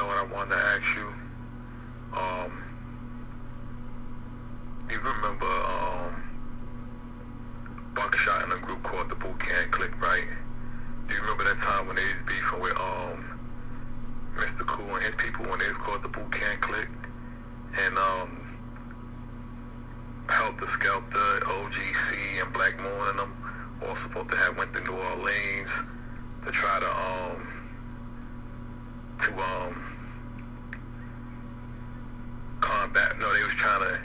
what I wanted to ask you. You remember Buckshot in a group called the Clik, right? Do you remember that time when they was beefing with Mystikal and his people when they was called the Clik? And Helter Skelter, OGC, and Black Moon and them all supposed to have went to New Orleans to try to combat. No, they was trying to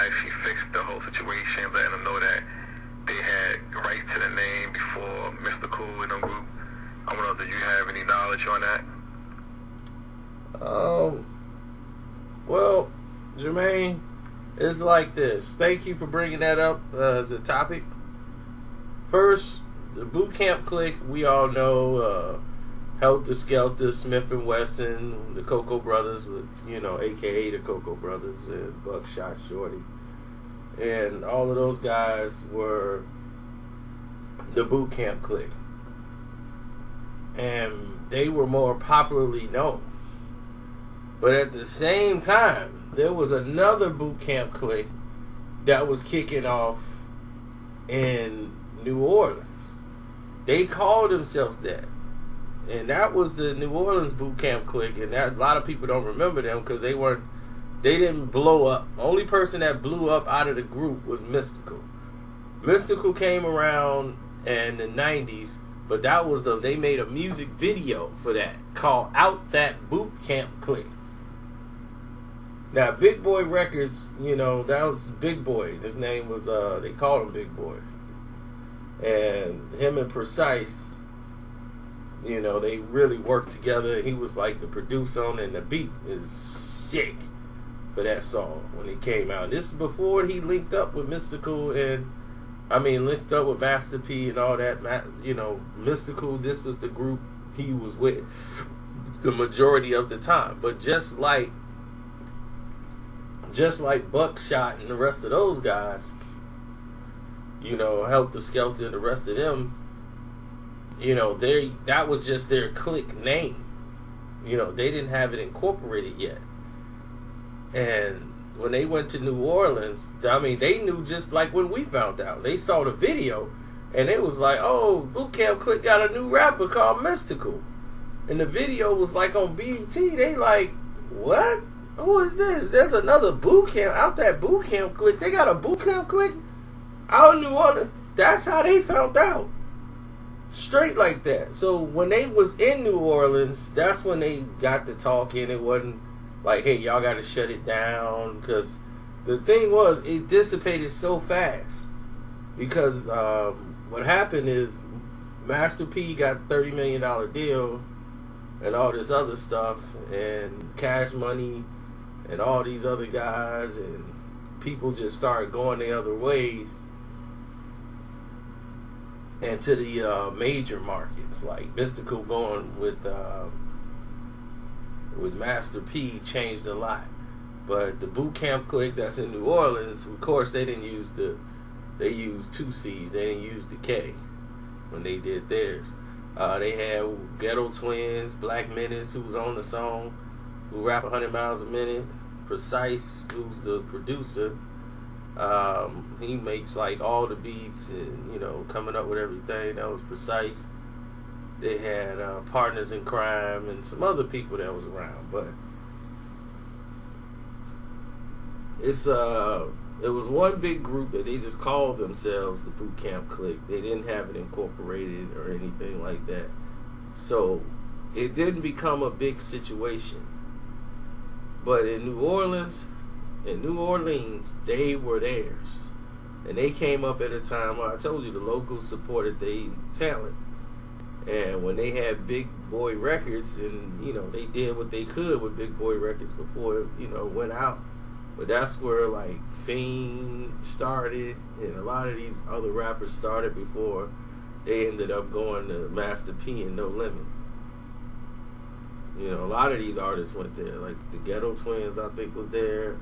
actually fix the whole situation, letting them know that they had right to the name before Mystikal and them group. I don't know, do you have any knowledge on that? Well, Jermaine, it's like this. Thank you for bringing that up as a topic. First, the boot camp Clik, we all know Helter Skelter, Smith and Wesson, the Cocoa Brothers, aka the Cocoa Brothers, and Buckshot Shorty. And all of those guys were the boot camp Clik. And they were more popularly known. But at the same time, there was another boot camp Clik that was kicking off in New Orleans. They called themselves that. And that was the New Orleans boot camp Clik, and that a lot of people don't remember them because they didn't blow up. The only person that blew up out of the group was Mystikal. Mystikal came around in the 90s, but they made a music video for that called Out That Boot Camp Clik. Now, Big Boy Records, that was Big Boy. His name was, they called him Big Boy. And him and Precise, they really worked together. He was like the producer on it, and the beat is sick for that song when it came out. This is before he linked up with Mystikal linked up with Master P and all that. Mystikal, this was the group he was with the majority of the time. But just like Buckshot and the rest of those guys, Helter Skelter and the rest of them, that was just their Clik name. They didn't have it incorporated yet. And when they went to New Orleans, they knew just like when we found out. They saw the video, and it was like, oh, Boot Camp Clik got a new rapper called Mystikal. And the video was like on BET. They like, what? Who is this? There's another boot camp out that boot camp Clik. They got a boot camp Clik out in New Orleans. That's how they found out. Straight like that. So when they was in New Orleans, that's when they got to talking. It wasn't like, hey, y'all got to shut it down. Because the thing was, it dissipated so fast. Because what happened is Master P got a $30 million deal and all this other stuff. And Cash Money and all these other guys. And people just started going the other ways. And to the major markets, like Mystikal going with Master P changed a lot. But the boot camp Clik that's in New Orleans, of course, they used 2 C's. They didn't use the K when they did theirs. They had Ghetto Twins, Black Menace, who was on the song, who rap 100 miles a minute. Precise, who's the producer. He makes like all the beats and coming up with everything. That was Precise. They had Partners in Crime and some other people that was around, but it was one big group that they just called themselves the Boot Camp Clik. They didn't have it incorporated or anything like that, so it didn't become a big situation. But in New Orleans, they were theirs. And they came up at a time where I told you the locals supported their talent. And when they had Big Boy Records, and, they did what they could with Big Boy Records before it, went out. But that's where, like, Fiend started, and a lot of these other rappers started before they ended up going to Master P and No Limit. A lot of these artists went there. Like the Ghetto Twins, I think, was there.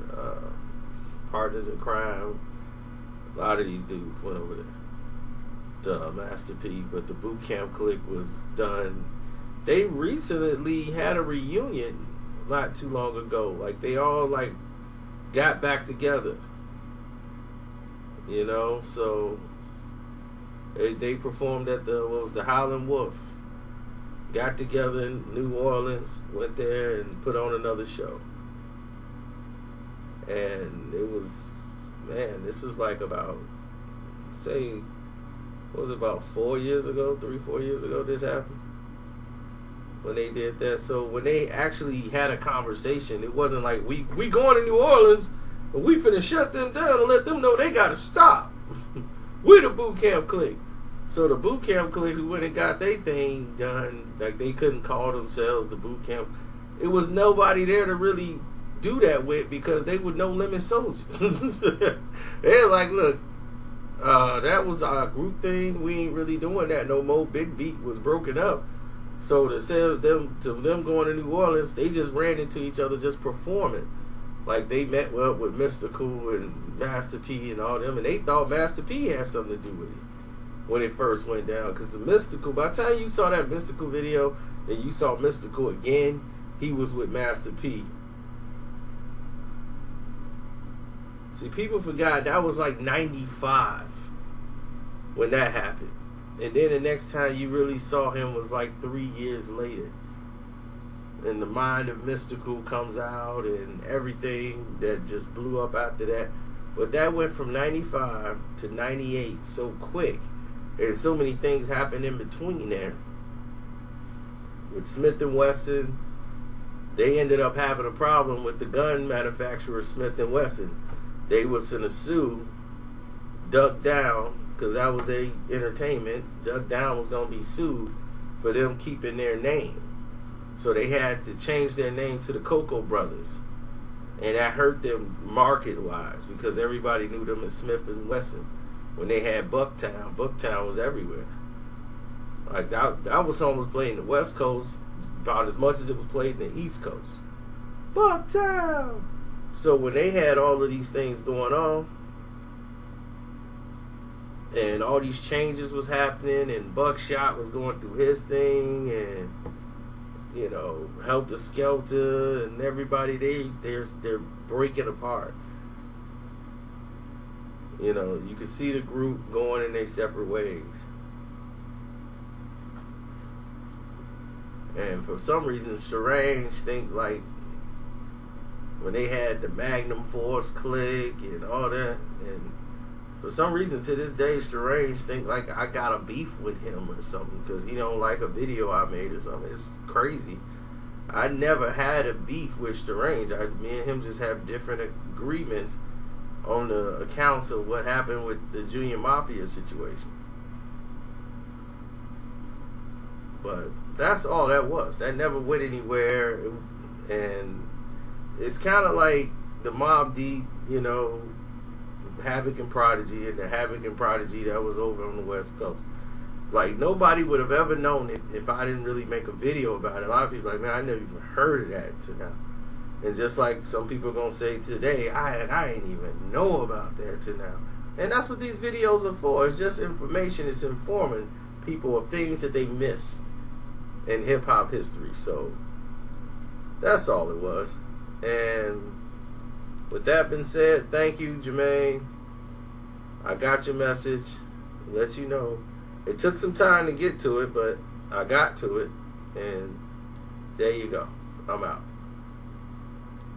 Partners in Crime. A lot of these dudes went over there to Master P. But the Boot Camp Clik was done they recently had a reunion not too long ago. Like they all like got back together. You know, so they performed at the Howlin' Wolf. Got together in New Orleans, went there and put on another show. And it was, man, this was like about, say, what was it, about 4 years ago, 3-4 years ago this happened? When they did that. So when they actually had a conversation, it wasn't like, we going to New Orleans, but we finna shut them down and let them know they gotta stop. We're the boot camp clique. So the boot camp clique who went and got their thing done, like they couldn't call themselves the boot camp. It was nobody there to really do that with because they were no limit soldiers. They're like, look, that was our group thing. We ain't really doing that no more. Big Beat was broken up. So to sell them going to New Orleans, they just ran into each other just performing. Like they met with Mystikal and Master P and all them, and they thought Master P had something to do with it when it first went down. Because the Mystikal, by the time you saw that Mystikal video and you saw Mystikal again, he was with Master P. See, people forgot that was like 95 when that happened. And then the next time you really saw him was like 3 years later. And the Mind of Mystikal comes out and everything that just blew up after that. But that went from 95 to 98 so quick. And so many things happened in between there. With Smith & Wesson, they ended up having a problem with the gun manufacturer Smith & Wesson. They was finna sue Duck Down, because that was their entertainment. Duck Down was going to be sued for them keeping their name. So they had to change their name to the Cocoa Brothers. And that hurt them market-wise because everybody knew them as Smith & Wesson. When they had Bucktown was everywhere. Like that was song was played in the West Coast about as much as it was played in the East Coast. Bucktown! So when they had all of these things going on, and all these changes was happening, and Buckshot was going through his thing, and you know, Helter Skelter, and everybody they're breaking apart. You know, you can see the group going in their separate ways. And for some reason, Strange thinks like when they had the Magnum Force Clik and all that, and for some reason to this day, Strange think like I got a beef with him or something because he don't like a video I made or something. It's crazy. I never had a beef with Strange. Me and him just have different agreements on the accounts of what happened with the Junior Mafia situation. But that's all that was. That never went anywhere. And it's kind of like the Mobb Deep, you know, Havoc and Prodigy, and the Havoc and Prodigy that was over on the West Coast. Like, nobody would have ever known it if I didn't really make a video about it. A lot of people are like, man, I never even heard of that till now. And just like some people are going to say today, I ain't even know about that till now. And that's what these videos are for. It's just information. It's informing people of things that they missed in hip-hop history. So that's all it was. And with that being said, thank you, Jermaine. I got your message. Let you know. It took some time to get to it, but I got to it. And there you go. I'm out.